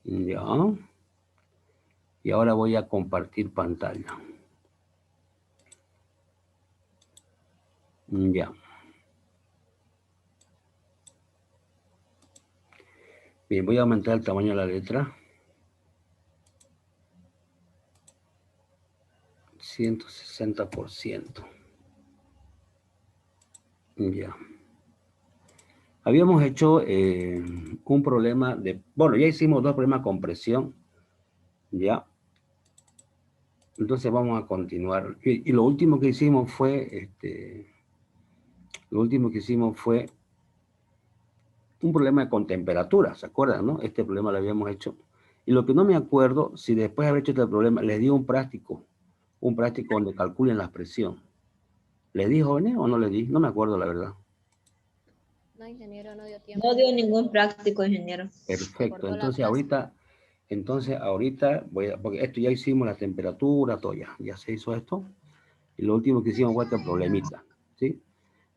Ya. Y ahora voy a compartir pantalla. Ya. Bien, voy a aumentar el tamaño de la letra. 160%. Ya. Habíamos hecho un problema de... Bueno, ya hicimos dos problemas con presión. Ya. Entonces vamos a continuar. Y lo último que hicimos fue... lo último que hicimos fue un problema con temperatura, ¿se acuerdan, no? Este problema lo habíamos hecho. Y lo que no me acuerdo, si después de haber hecho este problema, les di un práctico donde calculen la presión. ¿Les di, jóvenes, o no les di? No me acuerdo, la verdad. No, ingeniero, no dio No tiempo. dio ningún práctico, ingeniero. Perfecto. Cortó la clase. Entonces ahorita voy a... Porque esto ya hicimos la temperatura, todo ya se hizo esto. Y lo último que hicimos fue este problemita, ¿sí?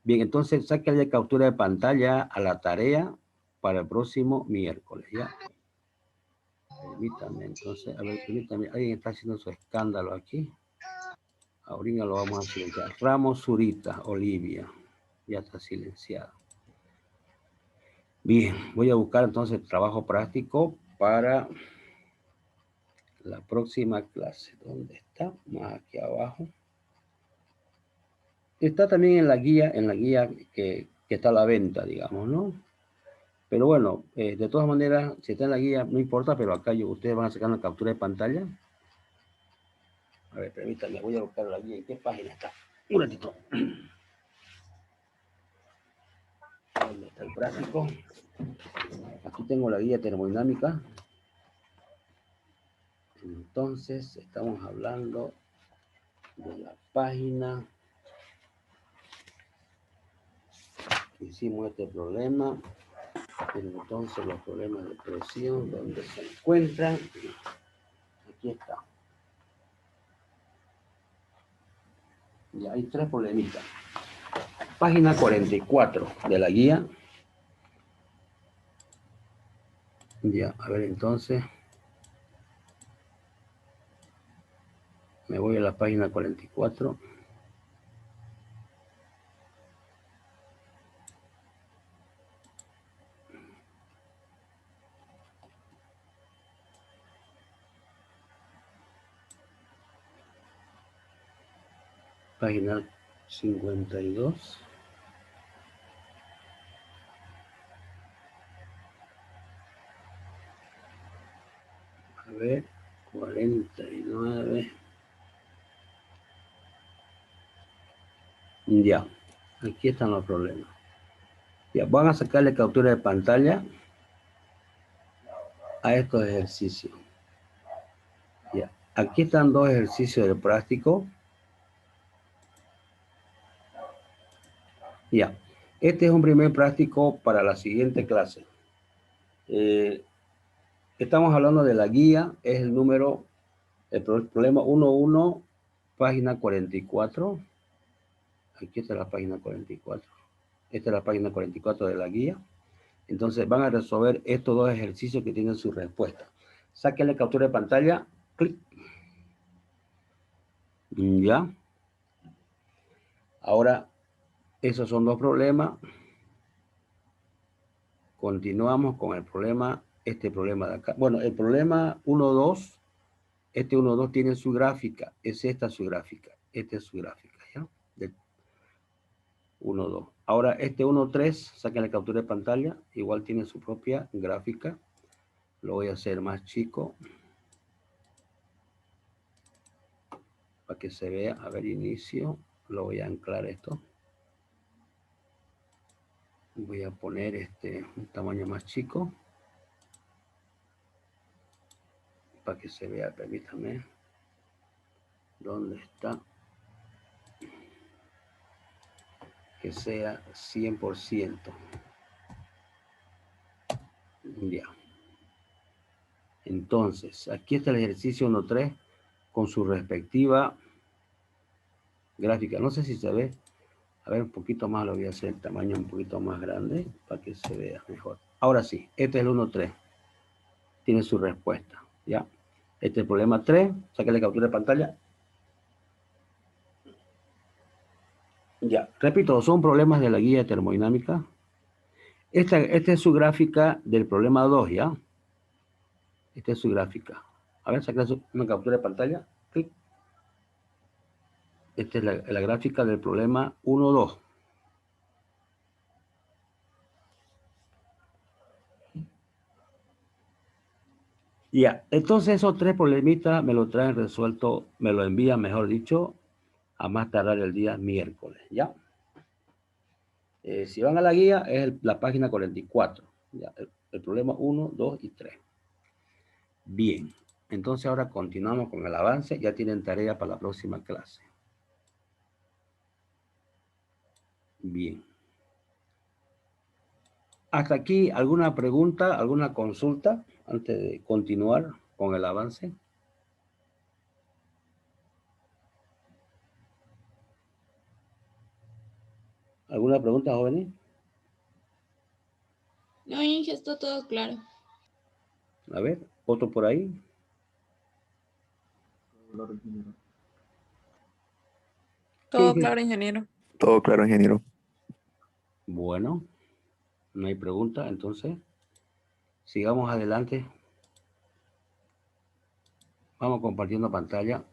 Bien, entonces sáquenle captura de pantalla a la tarea para el próximo miércoles, ¿ya? Permítanme, entonces, a ver, permítanme, alguien está haciendo su escándalo aquí. Ahorita lo vamos a silenciar. Ramos Zurita, Olivia, ya está silenciado. Bien, voy a buscar entonces trabajo práctico para la próxima clase. ¿Dónde está? Más aquí abajo. Está también en la guía que está a la venta, digamos, ¿no? Pero bueno, de todas maneras, si está en la guía, no importa, pero acá ustedes van a sacar una captura de pantalla. A ver, permítanme, voy a buscar la guía. ¿En qué página está? Un ratito. ¿Dónde está el práctico? Aquí tengo la guía termodinámica. Entonces, estamos hablando de la página. Hicimos este problema. Entonces, los problemas de presión, ¿dónde se encuentran? Aquí está. Ya hay tres problemitas. Página 44 de la guía. Ya, a ver, entonces. Me voy a la página 44. Página 52. A ver, 49. Ya, aquí están los problemas. Ya, van a sacarle captura de pantalla a estos ejercicios. Ya, aquí están dos ejercicios de práctico. Ya, este es un primer práctico para la siguiente clase. Estamos hablando de la guía, es el número, el problema 11, página 44. Aquí está la página 44. Esta es la página 44 de la guía. Entonces van a resolver estos dos ejercicios que tienen su respuesta. Sáquenle captura de pantalla. Clic. Ya. Ahora, esos son dos problemas. Continuamos con el problema, este problema de acá. Bueno, el problema 1-2, este 1-2 tiene su gráfica. Es esta su gráfica. Esta es su gráfica, ¿ya? Del 1-2. Ahora, este 1-3, sáquenle captura de pantalla. Igual tiene su propia gráfica. Lo voy a hacer más chico. Para que se vea. A ver, inicio. Lo voy a anclar esto. Voy a poner un tamaño más chico. Para que se vea, permítame. ¿Dónde está? Que sea 100%. Ya. Entonces, aquí está el ejercicio 1-3 con su respectiva gráfica. No sé si se ve. A ver, un poquito más lo voy a hacer el tamaño un poquito más grande para que se vea mejor. Ahora sí, este es el 1-3. tiene su respuesta, ¿ya? Este es el problema 3. Sáquenle captura de pantalla. Ya, repito, son problemas de la guía de termodinámica. Esta es su gráfica del problema 2, ¿ya? Esta es su gráfica. A ver, sáquenle una captura de pantalla. Clic. Esta es la gráfica del problema 1-2. Ya, entonces esos 3 problemitas me lo traen resuelto, me lo envían, mejor dicho, a más tardar el día miércoles, ¿ya? Si van a la guía, es la página 44, ¿ya? El problema 1, 2 y 3. Bien, entonces ahora continuamos con el avance, ya tienen tarea para la próxima clase. Bien. Hasta aquí, ¿alguna pregunta, alguna consulta antes de continuar con el avance? ¿Alguna pregunta, jóvenes? No, Inge, está todo claro. A ver, otro por ahí. Todo claro, ingeniero. Todo claro, ingeniero. Bueno, no hay pregunta, entonces sigamos adelante. Vamos compartiendo pantalla.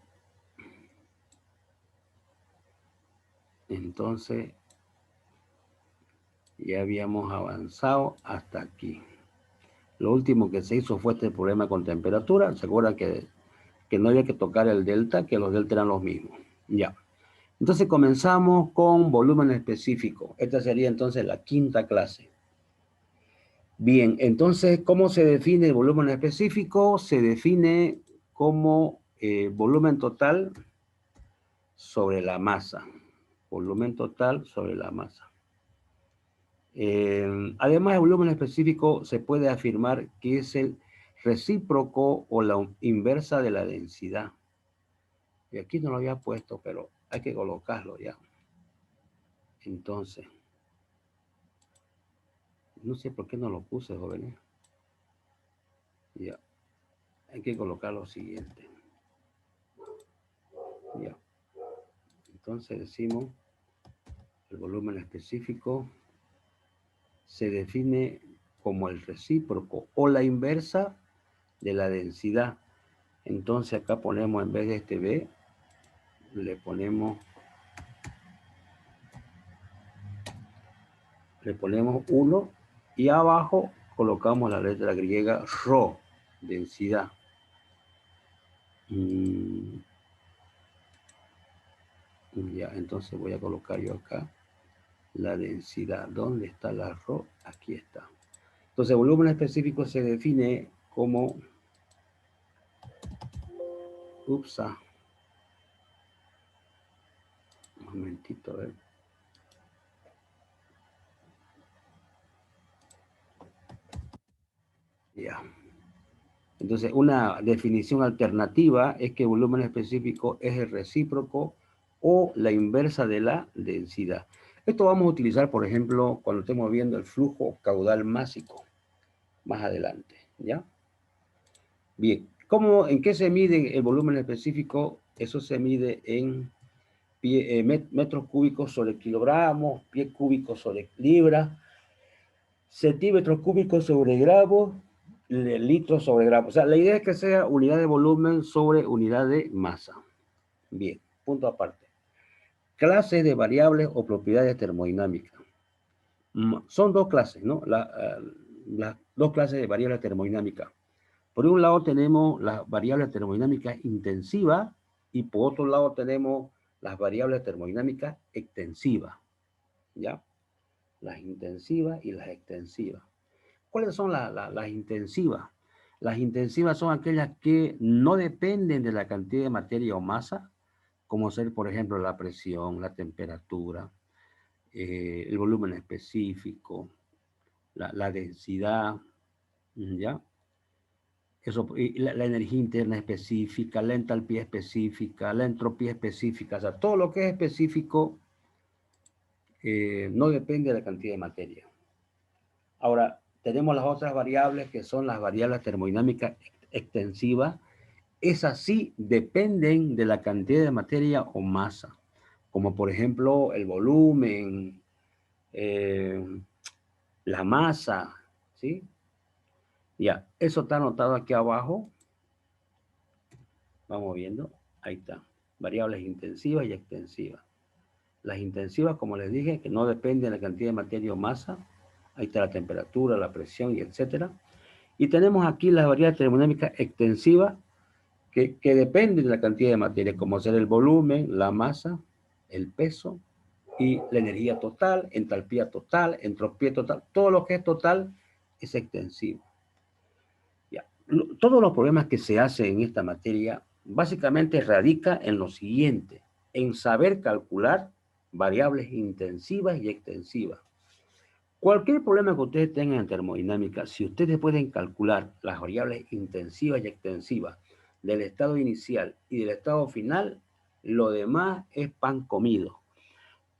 Entonces, ya habíamos avanzado hasta aquí. Lo último que se hizo fue este problema con temperatura. ¿Se acuerdan que no había que tocar el delta, que los delta eran los mismos? Ya. Entonces comenzamos con volumen específico. Esta sería entonces la quinta clase. Bien, entonces, ¿cómo se define el volumen específico? Se define como volumen total sobre la masa. Volumen total sobre la masa. Además, el volumen específico se puede afirmar que es el recíproco o la inversa de la densidad. Y aquí no lo había puesto, pero hay que colocarlo ya. Entonces, no sé por qué no lo puse, jóvenes. Ya, hay que colocar lo siguiente. Ya. Entonces decimos, el volumen específico se define como el recíproco o la inversa de la densidad. Entonces acá ponemos, en vez de este B, le ponemos 1 y abajo colocamos la letra griega ρ, densidad. Ya, entonces voy a colocar yo acá la densidad. ¿Dónde está la ρ? Aquí está. Entonces el volumen específico se define como... Ups. Un momentito, a ver. Ya. Entonces, una definición alternativa es que el volumen específico es el recíproco o la inversa de la densidad. Esto vamos a utilizar, por ejemplo, cuando estemos viendo el flujo caudal másico, más adelante, ¿ya? Bien, ¿en qué se mide el volumen específico? Eso se mide en metros cúbicos sobre kilogramos, pies cúbicos sobre libra, centímetros cúbicos sobre gramos, litros sobre gramos. O sea, la idea es que sea unidad de volumen sobre unidad de masa. Bien, punto aparte. Clases de variables o propiedades termodinámicas. Son dos clases, ¿no? Las dos clases de variables termodinámicas. Por un lado tenemos las variables termodinámicas intensivas y por otro lado tenemos las variables termodinámicas extensivas, ¿ya? Las intensivas y las extensivas. ¿Cuáles son las intensivas? Las intensivas son aquellas que no dependen de la cantidad de materia o masa, como ser, por ejemplo, la presión, la temperatura, el volumen específico, la densidad, ¿ya? Eso, la energía interna específica, la entalpía específica, la entropía específica, o sea, todo lo que es específico no depende de la cantidad de materia. Ahora, tenemos las otras variables que son las variables termodinámicas extensivas. Esas sí dependen de la cantidad de materia o masa, como por ejemplo el volumen, la masa, ¿sí? Ya, eso está anotado aquí abajo. Vamos viendo, ahí está. Variables intensivas y extensivas. Las intensivas, como les dije, que no dependen de la cantidad de materia o masa. Ahí está la temperatura, la presión y etcétera. Y tenemos aquí las variables termodinámicas extensivas que dependen de la cantidad de materia, como ser el volumen, la masa, el peso y la energía total, entalpía total, entropía total. Todo lo que es total es extensivo. Ya. Todos los problemas que se hacen en esta materia básicamente radica en lo siguiente, en saber calcular variables intensivas y extensivas. Cualquier problema que ustedes tengan en termodinámica, si ustedes pueden calcular las variables intensivas y extensivas del estado inicial y del estado final, lo demás es pan comido,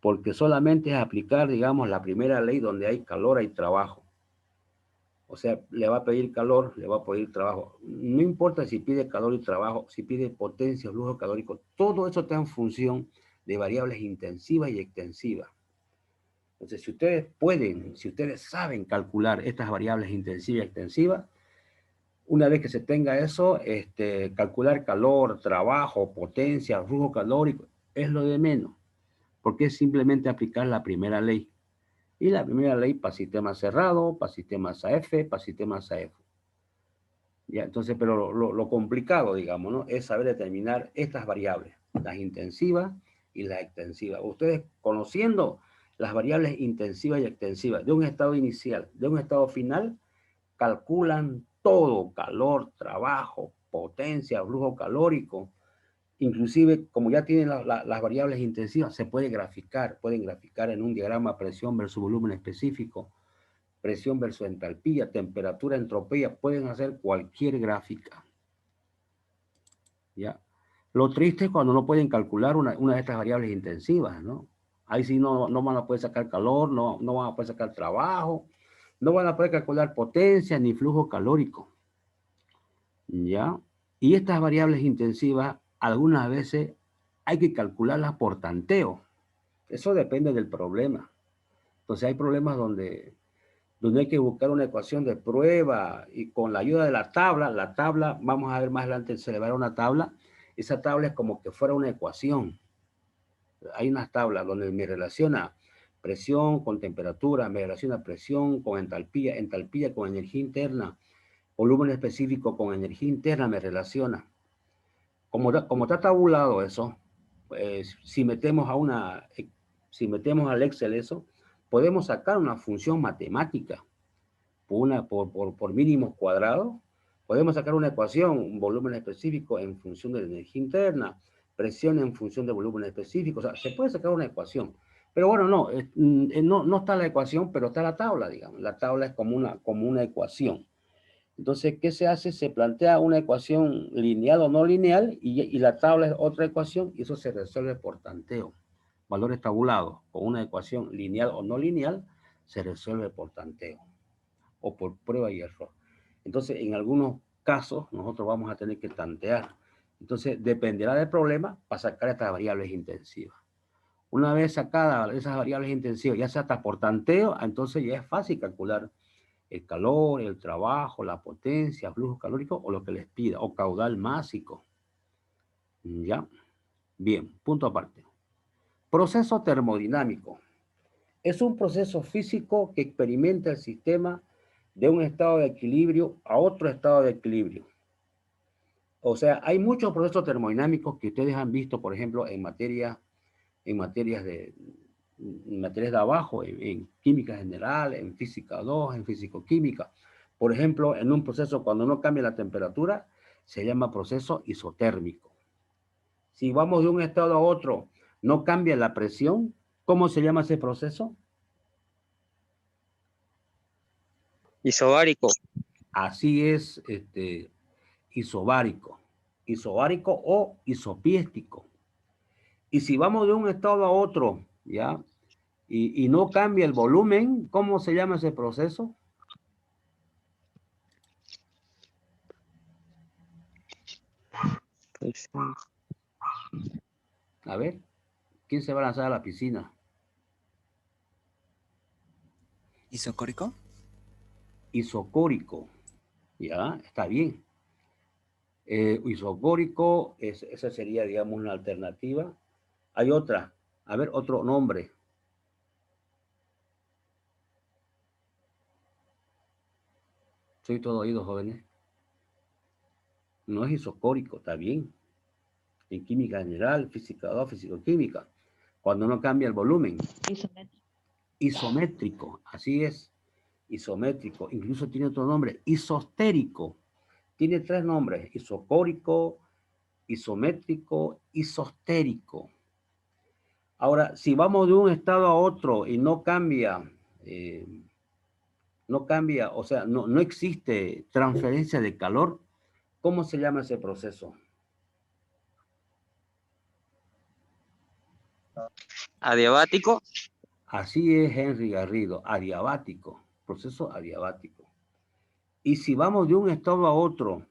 porque solamente es aplicar, digamos, la primera ley donde hay calor, hay trabajo. O sea, le va a pedir calor, le va a pedir trabajo. No importa si pide calor y trabajo, si pide potencia, flujo calórico, todo eso está en función de variables intensivas y extensivas. Entonces, si ustedes pueden, si ustedes saben calcular estas variables intensivas y extensivas, una vez que se tenga eso, calcular calor, trabajo, potencia, flujo calórico, es lo de menos, porque es simplemente aplicar la primera ley. Y la primera ley para sistemas cerrados, para sistemas AF, para sistemas AF. Ya, entonces, pero lo complicado, digamos, ¿no? Es saber determinar estas variables, las intensivas y las extensivas. Ustedes conociendo las variables intensivas y extensivas de un estado inicial, de un estado final, calculan todo, calor, trabajo, potencia, flujo calórico. Inclusive, como ya tienen las variables intensivas, se puede graficar, pueden graficar en un diagrama presión versus volumen específico, presión versus entalpía, temperatura, entropía, pueden hacer cualquier gráfica. ¿Ya? Lo triste es cuando no pueden calcular una de estas variables intensivas, ¿no? Ahí sí no van a poder sacar calor, no van a poder sacar trabajo, no van a poder calcular potencia ni flujo calórico. ¿Ya? Y estas variables intensivas, algunas veces hay que calcularlas por tanteo. Eso depende del problema. Entonces hay problemas donde hay que buscar una ecuación de prueba y con la ayuda de la tabla, vamos a ver más adelante, se le va a dar una tabla. Esa tabla es como que fuera una ecuación. Hay unas tablas donde me relaciona presión con temperatura, me relaciona presión con entalpía, entalpía con energía interna, volumen específico con energía interna me relaciona. Como está tabulado eso, pues, si metemos al Excel eso, podemos sacar una función matemática por mínimos cuadrados. Podemos sacar una ecuación, un volumen específico en función de la energía interna, presión en función de volumen específico. O sea, se puede sacar una ecuación. Pero bueno, no está la ecuación, pero está la tabla, digamos. La tabla es como una ecuación. Entonces, ¿qué se hace? Se plantea una ecuación lineal o no lineal y la tabla es otra ecuación y eso se resuelve por tanteo. Valores tabulados con una ecuación lineal o no lineal se resuelve por tanteo o por prueba y error. Entonces, en algunos casos, nosotros vamos a tener que tantear. Entonces, dependerá del problema para sacar estas variables intensivas. Una vez sacadas esas variables intensivas, ya sea hasta por tanteo, entonces ya es fácil calcular el calor, el trabajo, la potencia, flujo calórico o lo que les pida, o caudal másico. ¿Ya? Bien, punto aparte. Proceso termodinámico. Es un proceso físico que experimenta el sistema de un estado de equilibrio a otro estado de equilibrio. O sea, hay muchos procesos termodinámicos que ustedes han visto, por ejemplo, en materias de abajo, en química general, en física 2, en físico-química. Por ejemplo, en un proceso cuando no cambia la temperatura, se llama proceso isotérmico. Si vamos de un estado a otro, no cambia la presión, ¿cómo se llama ese proceso? Isobárico. Así es, isobárico. Isobárico o isopiéstico. Y si vamos de un estado a otro, ¿ya? Y no cambia el volumen, ¿cómo se llama ese proceso? A ver, ¿quién se va a lanzar a la piscina? ¿Isocórico? Isocórico. Ya, está bien. Isocórico, esa sería, digamos, una alternativa. Hay otra. A ver, otro nombre. Soy todo oído, jóvenes. No es isocórico, está bien. En química general, física 2, físico-química. Cuando no cambia el volumen. Isométrico, así es. Isométrico. Incluso tiene otro nombre. Isostérico. Tiene 3 nombres. Isocórico, isométrico, isostérico. Ahora, si vamos de un estado a otro y no cambia, o sea, no existe transferencia de calor, ¿cómo se llama ese proceso? Adiabático. Así es, Henry Garrido, adiabático, proceso adiabático. Y si vamos de un estado a otro,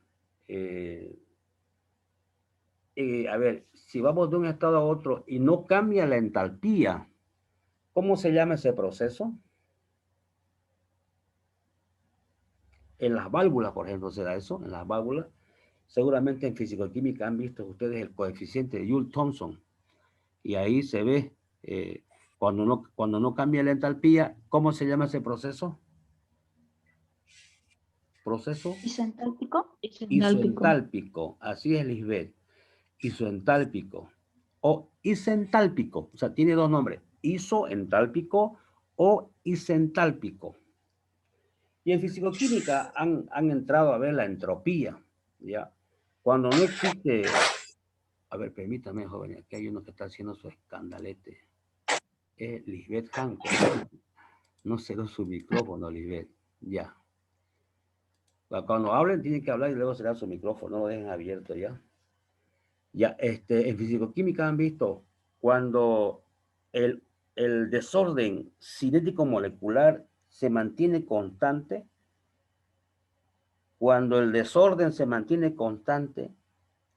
a ver, si vamos de un estado a otro y no cambia la entalpía, ¿cómo se llama ese proceso? En las válvulas, por ejemplo, se da eso, en las válvulas. Seguramente en fisicoquímica han visto ustedes el coeficiente de Joule-Thomson. Y ahí se ve, cuando no cambia la entalpía, ¿cómo se llama ese proceso? Proceso ¿Isentálpico? isoentálpico. Así es, Lisbeth. Isoentálpico. O isentálpico. O sea, tiene 2 nombres. Isoentálpico o isentálpico. Y en fisicoquímica han entrado a ver la entropía, ¿ya? Cuando no existe... A ver, permítame, joven, aquí hay uno que está haciendo su escandalete. Es Lisbeth Hanco. No cerró su micrófono, Lisbeth. Ya. Cuando hablen, tienen que hablar y luego cerrar su micrófono, no lo dejen abierto ya. Ya, en fisicoquímica han visto cuando el desorden cinético molecular se mantiene constante. Cuando el desorden se mantiene constante,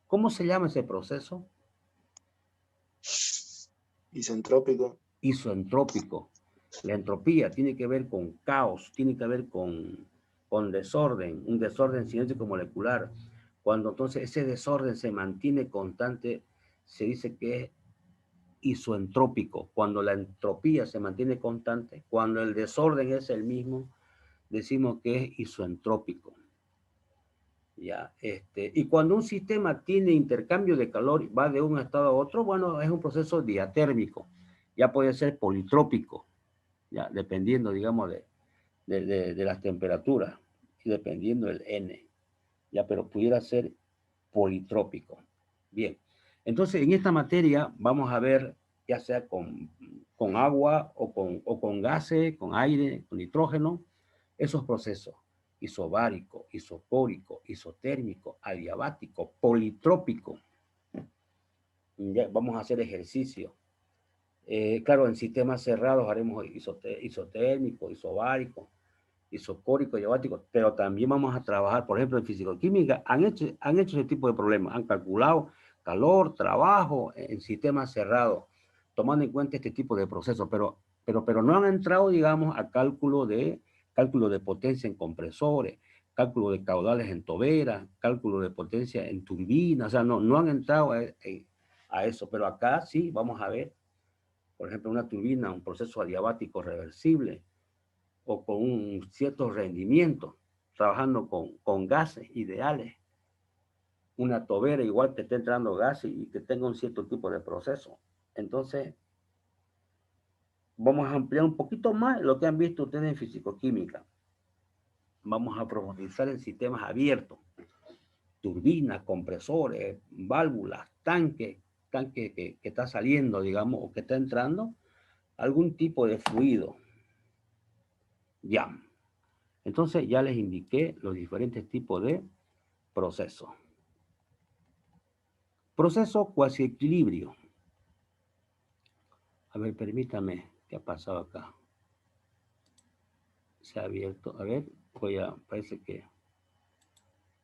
¿cómo se llama ese proceso? Isentrópico. Isoentrópico. La entropía tiene que ver con caos, tiene que ver con desorden, un desorden cinético molecular. Cuando entonces ese desorden se mantiene constante, se dice que es isoentrópico. Cuando la entropía se mantiene constante, cuando el desorden es el mismo, decimos que es isoentrópico. Ya, y cuando un sistema tiene intercambio de calor, va de un estado a otro, bueno, es un proceso diatérmico. Ya puede ser politrópico, ya, dependiendo, digamos, de las temperaturas y dependiendo del N. Ya, pero pudiera ser politrópico. Bien, entonces en esta materia vamos a ver, ya sea con agua o con gases, con aire, con nitrógeno, esos procesos. Isobárico, isocórico, isotérmico, adiabático, politrópico. Ya, vamos a hacer ejercicio. Claro, en sistemas cerrados haremos isotérmico, isobárico, isocórico, adiabático, pero también vamos a trabajar, por ejemplo, en fisicoquímica, han hecho ese tipo de problemas, han calculado calor, trabajo en sistemas cerrados, tomando en cuenta este tipo de procesos, pero no han entrado, digamos, a cálculo de potencia en compresores, cálculo de caudales en toberas, cálculo de potencia en turbinas, o sea, no han entrado a eso, pero acá sí vamos a ver, por ejemplo, una turbina, un proceso adiabático reversible, o con un cierto rendimiento, trabajando con gases ideales. Una tobera igual que esté entrando gases y que tenga un cierto tipo de proceso. Entonces, vamos a ampliar un poquito más lo que han visto ustedes en fisicoquímica. Vamos a profundizar en sistemas abiertos, turbinas, compresores, válvulas, tanque que está saliendo, digamos, o que está entrando algún tipo de fluido. Ya. Entonces ya les indiqué los diferentes tipos de procesos. Proceso cuasi equilibrio. A ver, permítame, ¿qué ha pasado acá? Se ha abierto. A ver, parece que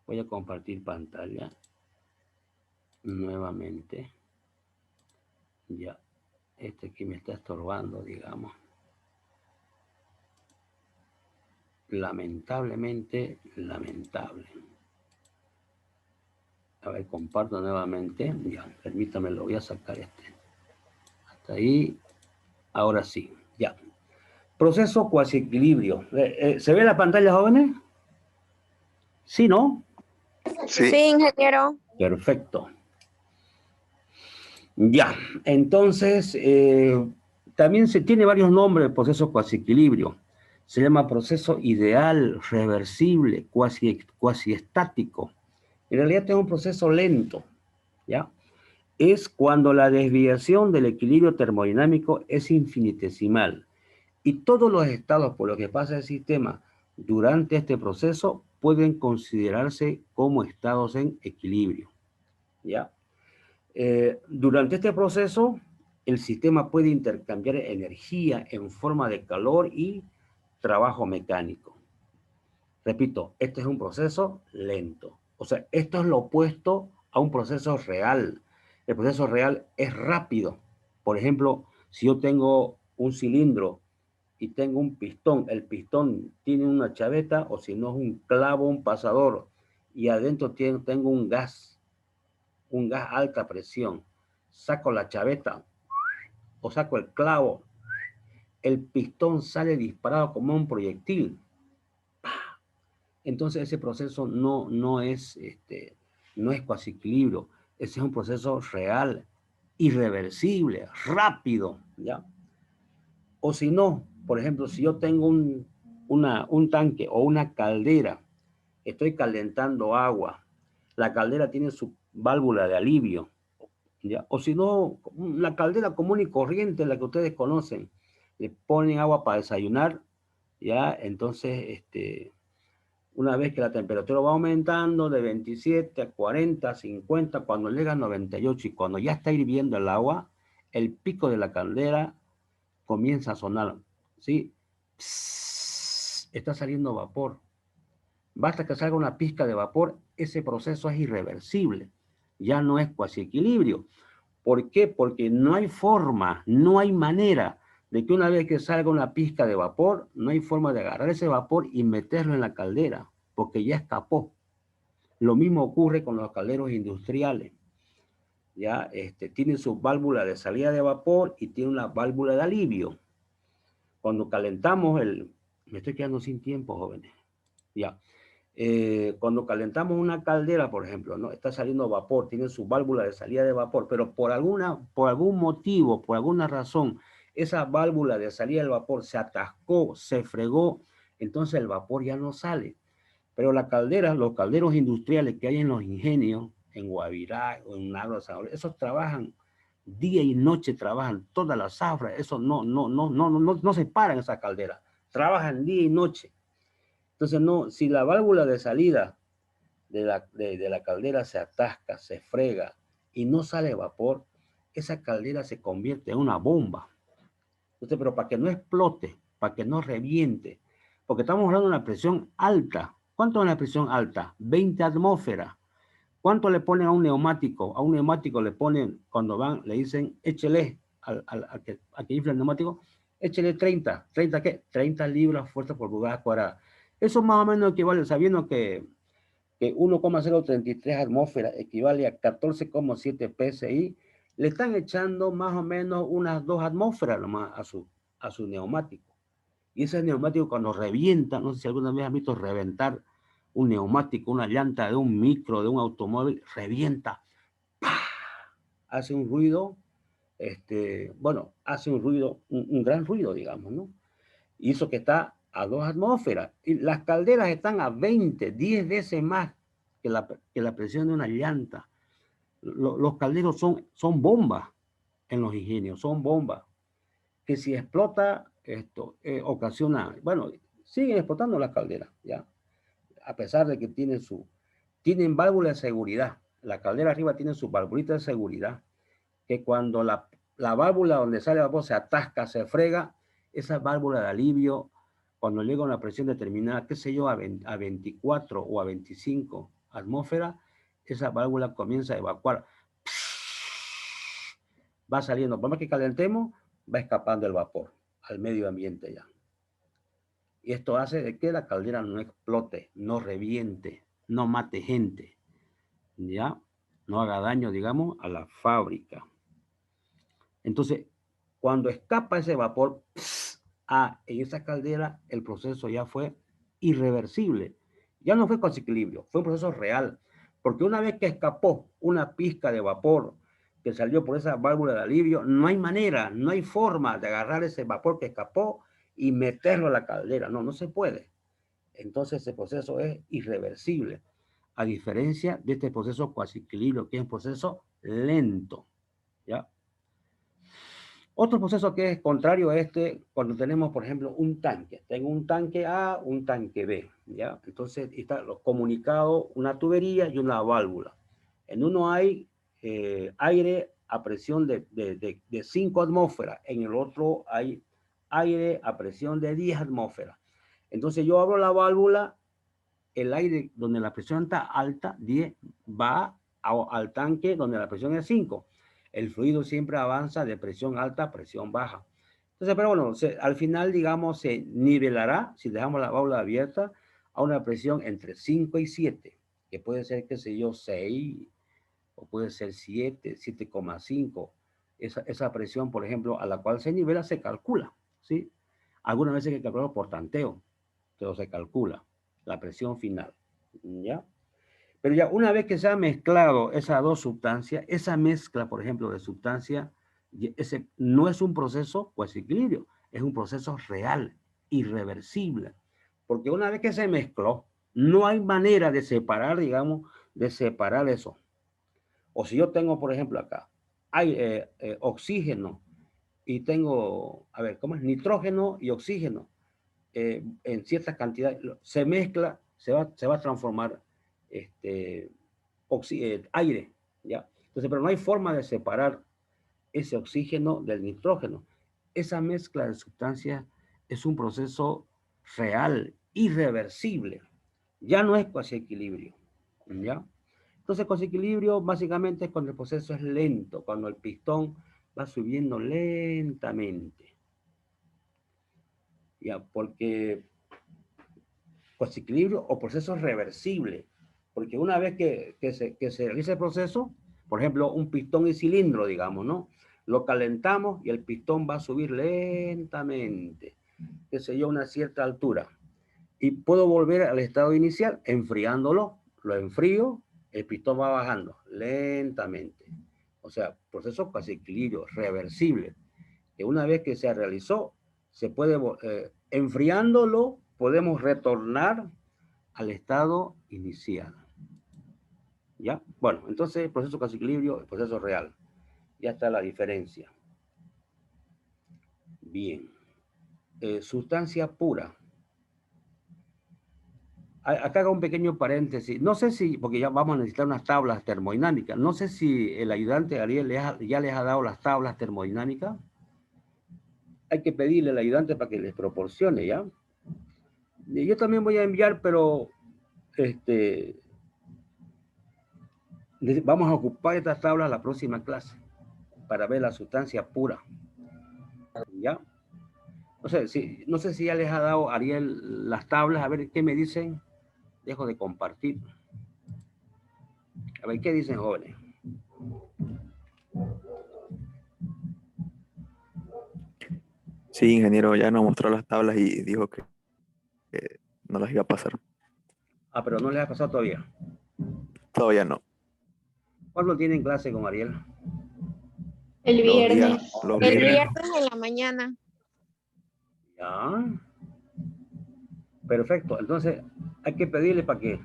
voy a compartir pantalla. nuevamente. Ya, este aquí me está estorbando, digamos. Lamentablemente, lamentable. A ver, comparto nuevamente. Ya, permítame, lo voy a sacar este. Hasta ahí. Ahora sí, ya. Proceso cuasi equilibrio. ¿Se ve la pantalla, jóvenes? Sí, ¿no? Sí, ingeniero. Perfecto. Ya, entonces, también se tiene varios nombres el proceso cuasi equilibrio. Se llama proceso ideal, reversible, cuasi estático. En realidad es un proceso lento, ¿ya? Es cuando la desviación del equilibrio termodinámico es infinitesimal. Y todos los estados por los que pasa el sistema durante este proceso pueden considerarse como estados en equilibrio, ¿ya? Durante este proceso, el sistema puede intercambiar energía en forma de calor y trabajo mecánico. Repito, este es un proceso lento. O sea, esto es lo opuesto a un proceso real. El proceso real es rápido. Por ejemplo, si yo tengo un cilindro y tengo un pistón, el pistón tiene una chaveta, o si no es un clavo, un pasador, y adentro tengo un gas a alta presión. Saco la chaveta o saco el clavo, el pistón sale disparado como un proyectil. Entonces ese proceso no es cuasi equilibrio, ese es un proceso real, irreversible, rápido, ¿ya? O si no, por ejemplo, si yo tengo un tanque o una caldera, estoy calentando agua, la caldera tiene su válvula de alivio, ¿ya? O si no, la caldera común y corriente, la que ustedes conocen, le ponen agua para desayunar, ¿ya? Entonces, una vez que la temperatura va aumentando de 27 a 40, 50, cuando llega a 98 y cuando ya está hirviendo el agua, el pico de la caldera comienza a sonar, ¿sí? Psss, está saliendo vapor. Basta que salga una pizca de vapor, ese proceso es irreversible. Ya no es cuasi equilibrio. ¿Por qué? Porque no hay forma, no hay manera de que una vez que salga una pizca de vapor, no hay forma de agarrar ese vapor y meterlo en la caldera, porque ya escapó. Lo mismo ocurre con los calderos industriales. Ya tienen su válvula de salida de vapor y tiene una válvula de alivio. Cuando calentamos me estoy quedando sin tiempo, jóvenes. Ya. Cuando calentamos una caldera, por ejemplo, ¿no? Está saliendo vapor, tiene su válvula de salida de vapor, pero por algún motivo, por alguna razón, esa válvula de salida del vapor se atascó, se fregó, entonces el vapor ya no sale. Pero la caldera, los calderos industriales que hay en los ingenios, en Guavirá o en Nagua, esos trabajan día y noche, trabajan todas las zafras, eso no se paran esa caldera, trabajan día y noche. Entonces, si la válvula de salida de la caldera se atasca, se frega y no sale vapor, esa caldera se convierte en una bomba. Entonces, pero para que no explote, para que no reviente, porque estamos hablando de una presión alta. ¿Cuánto es una presión alta? 20 atmósferas. ¿Cuánto le ponen a un neumático? A un neumático le ponen, cuando le dicen, échele al que infla el neumático, échele 30. ¿30 qué? 30 libras fuerza por pulgada cuadrada. Eso más o menos equivale, sabiendo que 1,033 atmósferas equivale a 14,7 PSI, le están echando más o menos unas 2 atmósferas nomás a su neumático. Y ese neumático cuando revienta, no sé si alguna vez han visto reventar un neumático, una llanta de un micro, de un automóvil, revienta, ¡pah! Hace un ruido, hace un ruido, un gran ruido, digamos, ¿no? Y eso que está a 2 atmósferas. Y las calderas están a 20, 10 veces más que la presión de una llanta. Los calderos son bombas en los ingenios, son bombas. Que si explota, ocasiona, bueno, siguen explotando las calderas, ¿ya? A pesar de que tienen válvula de seguridad. La caldera arriba tiene su válvulita de seguridad, que cuando la válvula donde sale el vapor se atasca, se frega, esa válvula de alivio, cuando llega a una presión determinada, qué sé yo, a 24 o a 25 atmósferas, esa válvula comienza a evacuar. va saliendo, por más que calentemos, va escapando el vapor al medio ambiente ya. Y esto hace de que la caldera no explote, no reviente, no mate gente, ya, no haga daño, digamos, a la fábrica. Entonces, cuando escapa ese vapor, en esa caldera el proceso ya fue irreversible. Ya no fue con equilibrio, fue un proceso real. Porque una vez que escapó una pizca de vapor que salió por esa válvula de alivio, no hay manera, no hay forma de agarrar ese vapor que escapó y meterlo a la caldera. No, no se puede. Entonces ese proceso es irreversible. A diferencia de este proceso cuasi equilibrio, que es un proceso lento. ¿Ya? Otro proceso que es contrario a este, cuando tenemos, por ejemplo, un tanque. Tengo un tanque A, un tanque B, ¿ya? Entonces, está comunicado una tubería y una válvula. En uno hay aire a presión de 5 atmósferas. En el otro hay aire a presión de 10 atmósferas. Entonces, yo abro la válvula, el aire donde la presión está alta, 10, va al tanque donde la presión es 5. El fluido siempre avanza de presión alta a presión baja. Entonces, pero bueno, al final, digamos, se nivelará, si dejamos la válvula abierta, a una presión entre 5 y 7, que puede ser, qué sé yo, 6, o puede ser 7, 7,5. Esa presión, por ejemplo, a la cual se nivela, se calcula, ¿sí? Algunas veces hay que calcularlo por tanteo, pero se calcula la presión final, ¿ya? Pero ya una vez que se ha mezclado esas dos sustancias, esa mezcla, por ejemplo, de sustancias, ese no es un proceso pues equilibrio, es un proceso real, irreversible. Porque una vez que se mezcló, no hay manera de separar, digamos, de separar eso. O si yo tengo, por ejemplo, acá, hay oxígeno y tengo, a ver, ¿cómo es? Nitrógeno y oxígeno en ciertas cantidades, se mezcla, se va a transformar aire, ¿ya? Entonces, pero no hay forma de separar ese oxígeno del nitrógeno. Esa mezcla de sustancias es un proceso real, irreversible. Ya no es cuasi equilibrio, ¿ya? Entonces, cuasi equilibrio básicamente es cuando el proceso es lento, cuando el pistón va subiendo lentamente. Ya, porque cuasi equilibrio o proceso reversible. Porque una vez que se realiza el proceso, por ejemplo, un pistón y cilindro, digamos, ¿no? Lo calentamos y el pistón va a subir lentamente, qué sé yo, a una cierta altura. Y puedo volver al estado inicial enfriándolo. Lo enfrío, el pistón va bajando lentamente. O sea, proceso cuasi equilibrio, reversible. Que una vez que se realizó, se puede, enfriándolo, podemos retornar al estado inicial. ¿Ya? Bueno, entonces, proceso cuasi equilibrio, el proceso real. Ya está la diferencia. Bien. Sustancia pura. Acá hago un pequeño paréntesis. No sé si, porque ya vamos a necesitar unas tablas termodinámicas. No sé si el ayudante Ariel ya les ha dado las tablas termodinámicas. Hay que pedirle al ayudante para que les proporcione, ¿ya? Yo también voy a enviar, pero vamos a ocupar estas tablas la próxima clase para ver la sustancia pura. ¿Ya? No sé si ya les ha dado Ariel las tablas. A ver qué me dicen. Dejo de compartir. A ver qué dicen, jóvenes. Sí, ingeniero, ya nos mostró las tablas y dijo que no las iba a pasar. Ah, pero no les ha pasado todavía. Todavía no. ¿Cuándo tienen clase con Ariel? El viernes. Los El viernes. viernes en la mañana. Ya. Perfecto. Entonces, hay que pedirle para que...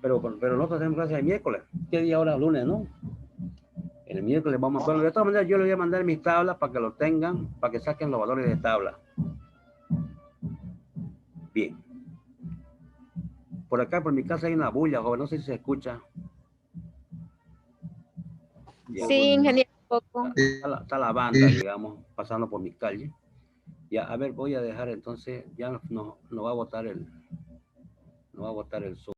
Pero nosotros tenemos clase el miércoles. ¿Qué día ahora? Lunes, ¿no? El miércoles vamos a... Bueno, de todas maneras, yo les voy a mandar mis tablas para que lo tengan, para que saquen los valores de tabla. Bien. Por acá, por mi casa, hay una bulla, joven. No sé si se escucha. Bien. Sí, ingeniero, poco. Está la banda, digamos, pasando por mi calle. Ya, a ver, voy a dejar entonces, ya no va a botar el Zoom.